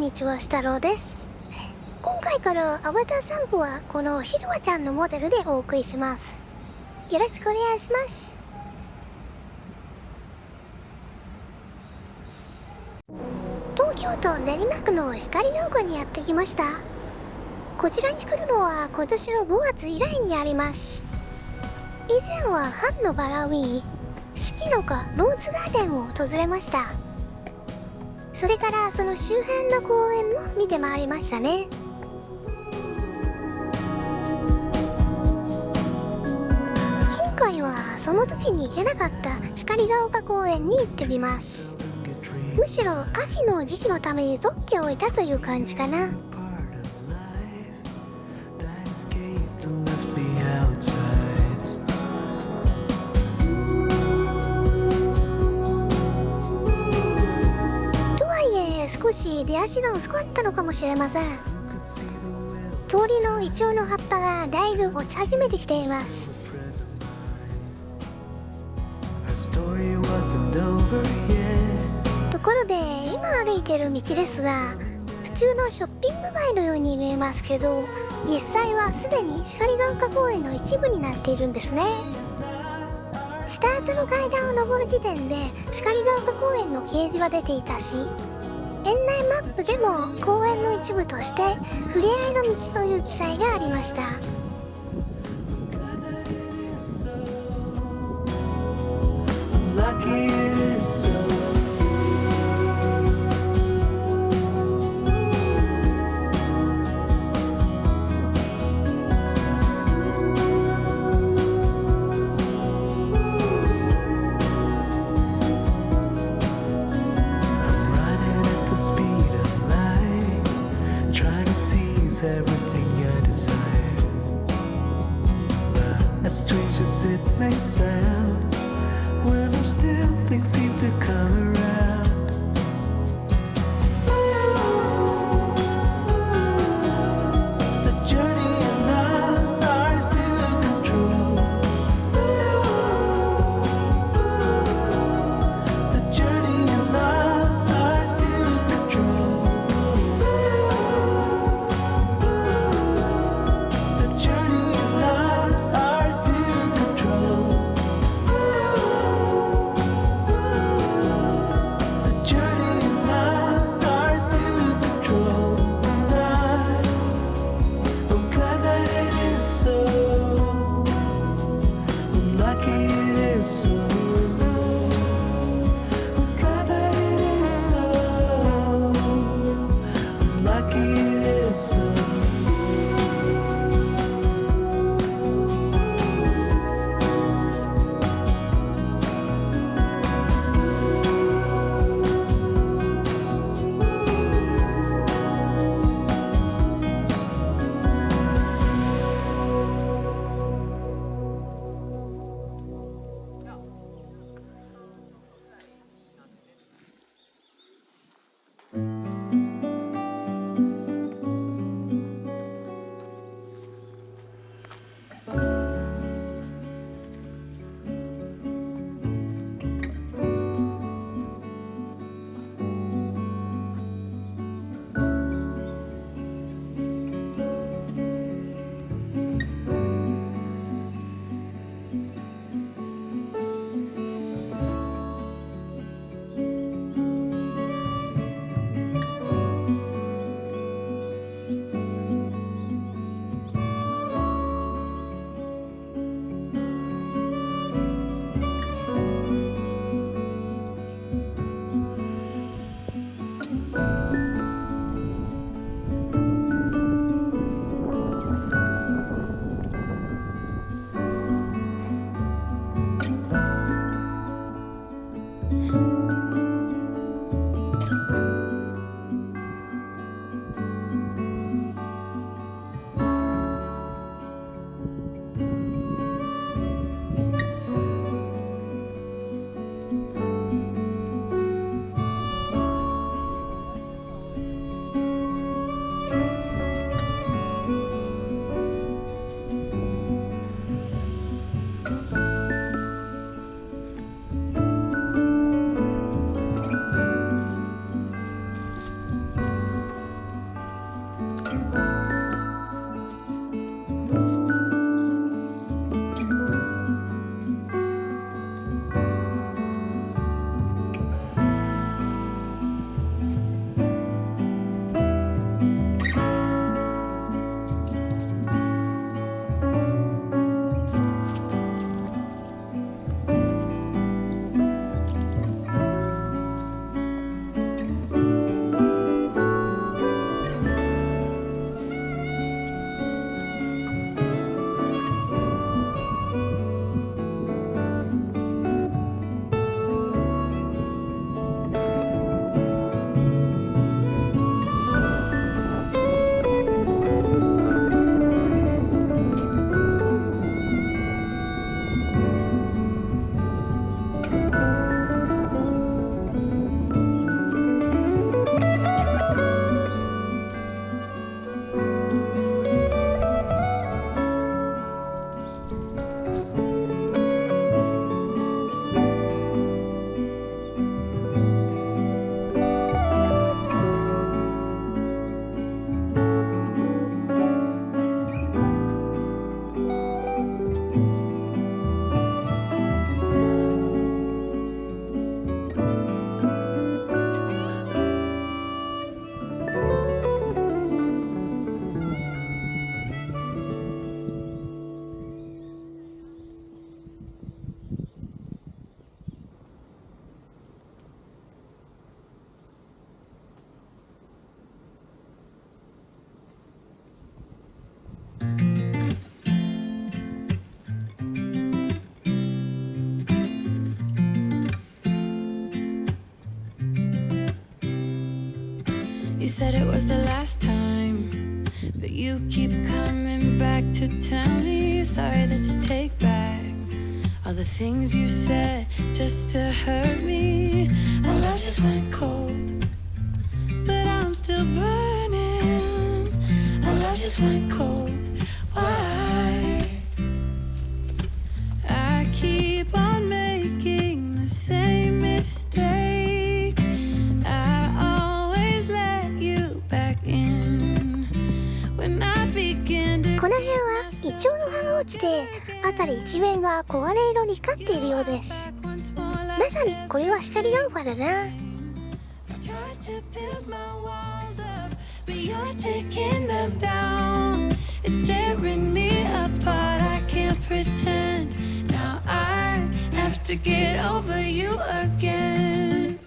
にちは、したろうです。今回からアバター散歩はこのひるわちゃんのモデルでお送りします。よろしくお願いします。東京都練馬区の光が丘にやってきました。こちらに来るのは今年の5月以来にあります。以前は春のバラウィー、四季の丘ローズガーデンを訪れました。それからその周辺の公園も見て回りましたね。今回はその時に行けなかった光が丘公園に行ってみます。むしろ秋の時期のために取っておいたという感じかな。少し出足が薄かったのかもしれません。通りのイチョウの葉っぱがだいぶ落ち始めてきています。ところで今歩いてる道ですが、普通のショッピング街のように見えますけど、実際はすでに光が丘公園の一部になっているんですね。スタートの階段を上る時点で光が丘公園の掲示が出ていたし、園内マップでも公園の一部としてふれあいの道という記載がありました。Everything I desire, but as strange as it may sound, when I'm still, things seem to come around. The journey is not ours to control. The journey is not ours to control. said it was the last time, but you keep coming back to tell me sorry that you take back all the things you said just to hurt me. Our love just went cold, but I'm still burning. Our love just went cold. Why? I keep on making the same mistake. I always let you back in when I begin to. この辺はイチョウの葉が落ちて辺り一面が黄金色に光っているようです。まさにこれは光が丘だな。Tried to build my walls up, but you're taking them down. It's tearing me apart. I can't pretend. Now I have to get over you again.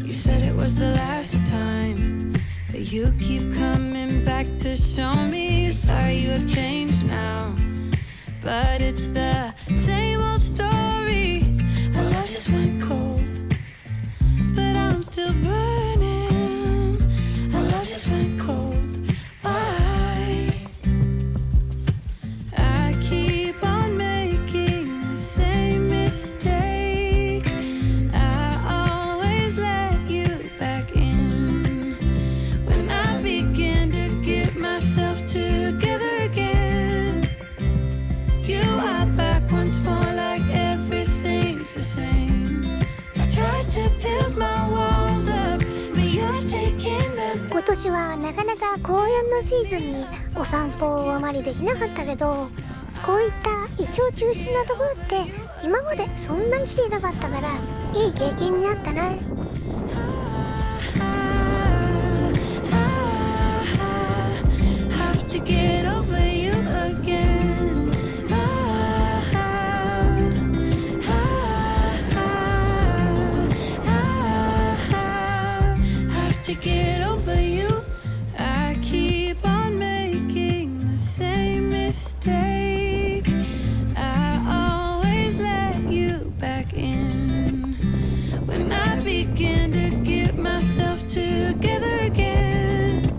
You said it was the last time, but you keep coming back to show me. Sorry you have changed now, but it's the same old story. Our love just went cold, but I'm still burning. Our love just went cold. Why? I keep on making the same mistake. I always let you back in when I begin to get myself together again. You are back once more like everything's the same. I tried to build my walls up, but you're taking them. 今年はなかなか紅葉のシーズンにお散歩をあまりできなかったけど、こういったイチョウ中心なところって今までそんなに来ていなかったからいい経験になったな。Have to get over you again. Have to get over you. I keep on making the same mistake. I always let you back in when I begin to get myself together again.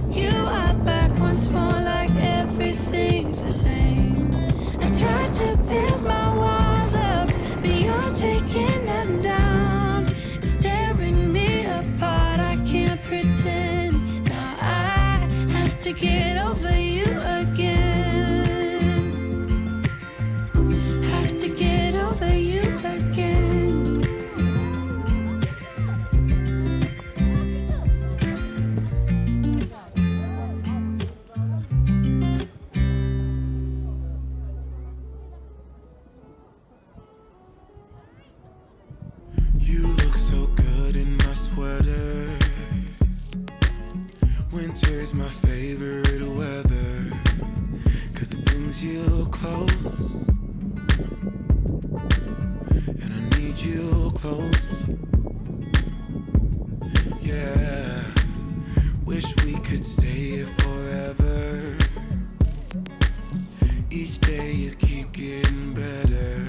You are back once more like everything's the same. I tried to build my walls up, but you're taking them down. It's tearing me apart. I can't pretend. Now I have to get over you again. Have to get over you again. You look so good in my sweater. Winter's my favorite weather, 'cause it brings you close. And I need you close. Yeah, wish we could stay here forever. Each day you keep getting better.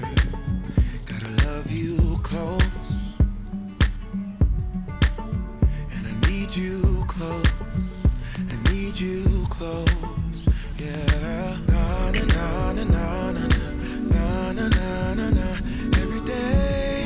Gotta love you close. And I need you close. I need you close. Yeah. Na na na na na na na na na na na. Every day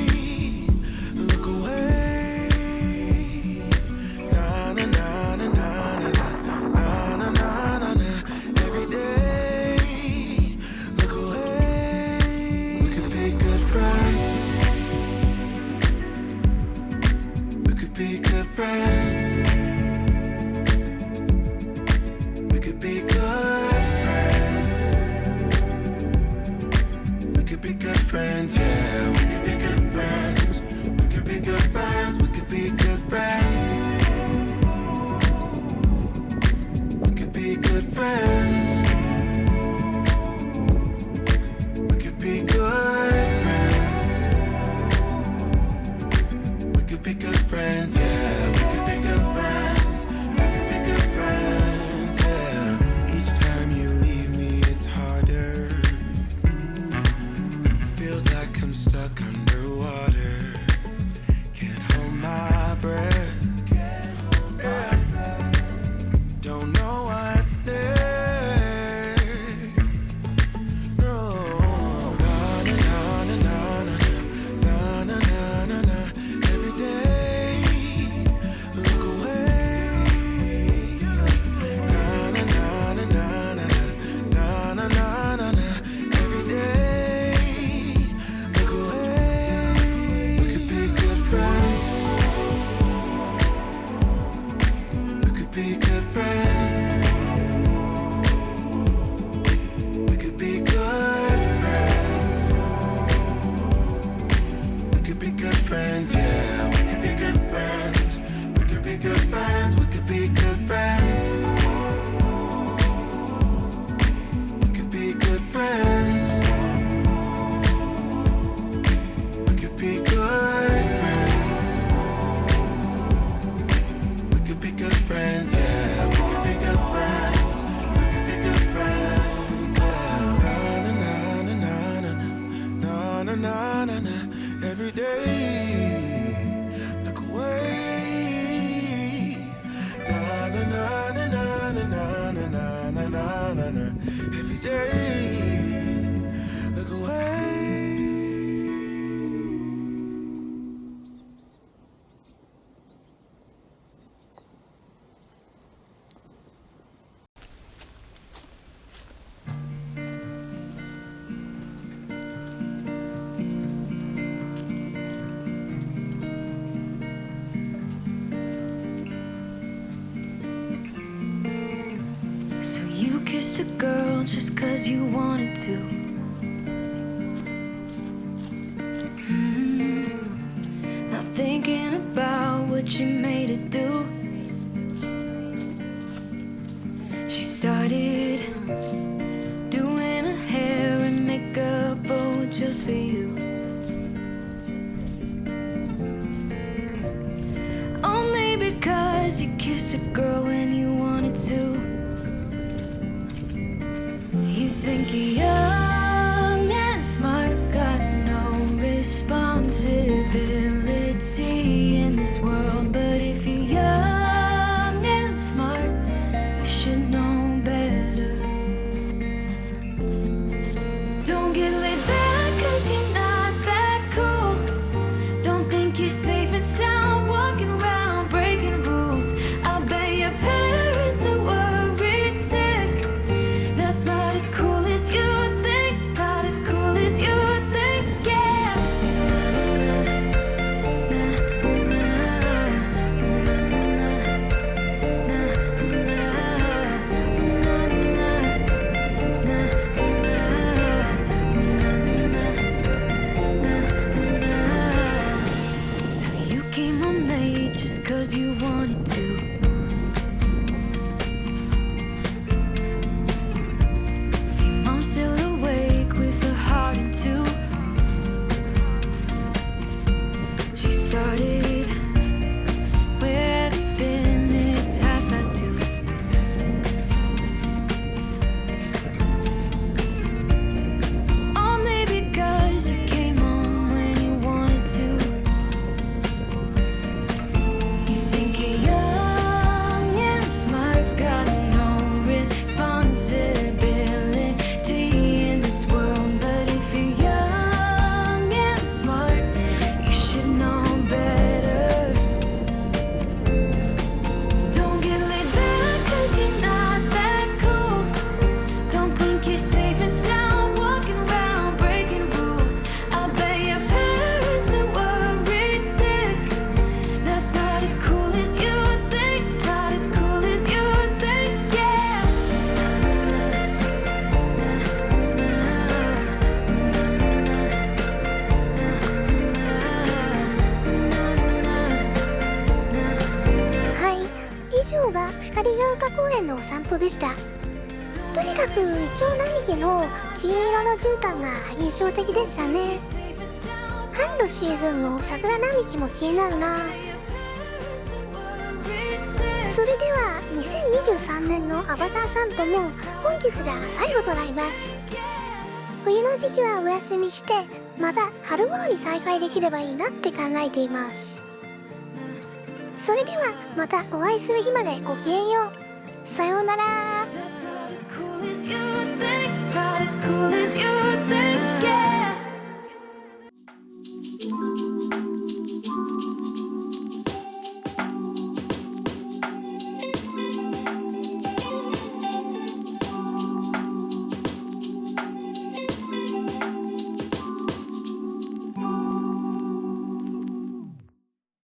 every day. Look away. So you kissed a girl just 'cause you wanted to. Not thinking about what you made her do. She started doing her hair and makeup, oh, just for you. Only because you kissed a girl when you wanted to. You think you're young and smart, got no responsibility in this world. But if you're young and smart, you should know better. Don't get laid back 'cause you're not that cool. Don't think you're safe and sound walking around breaking rules. I bet your parents are worried sick. That's not as cool as you think, not as cool as you think, yeah. So you came home late just 'cause you wanted to. Your mom's still awake with her heart in two. She started, where had it been? It's 2:30. Only because you came home when you wanted to. You think you're young and smart, got no responsibility in this world. But if you're young and smart, you should know better. Don't get laid back 'cause you're not that cool. Don't think you're safe and sound walking around breaking rules. I bet your parents are worried sick. That's not as cool as you think, not as cool as you think, yeah.はい、以上が光が丘公園のお散歩でした。とにかくイチョウ並木の黄色の絨毯が印象的でしたね。春のシーズンの桜並木も気になるな。それでは2023年のアバター散歩も本日が最後となります。冬の時期はお休みして、また春頃に再開できればいいなって考えています。それではまたお会いする日までごきげんよう。さようなら。 That's not as cool as you think, not as cool as you think, yeah.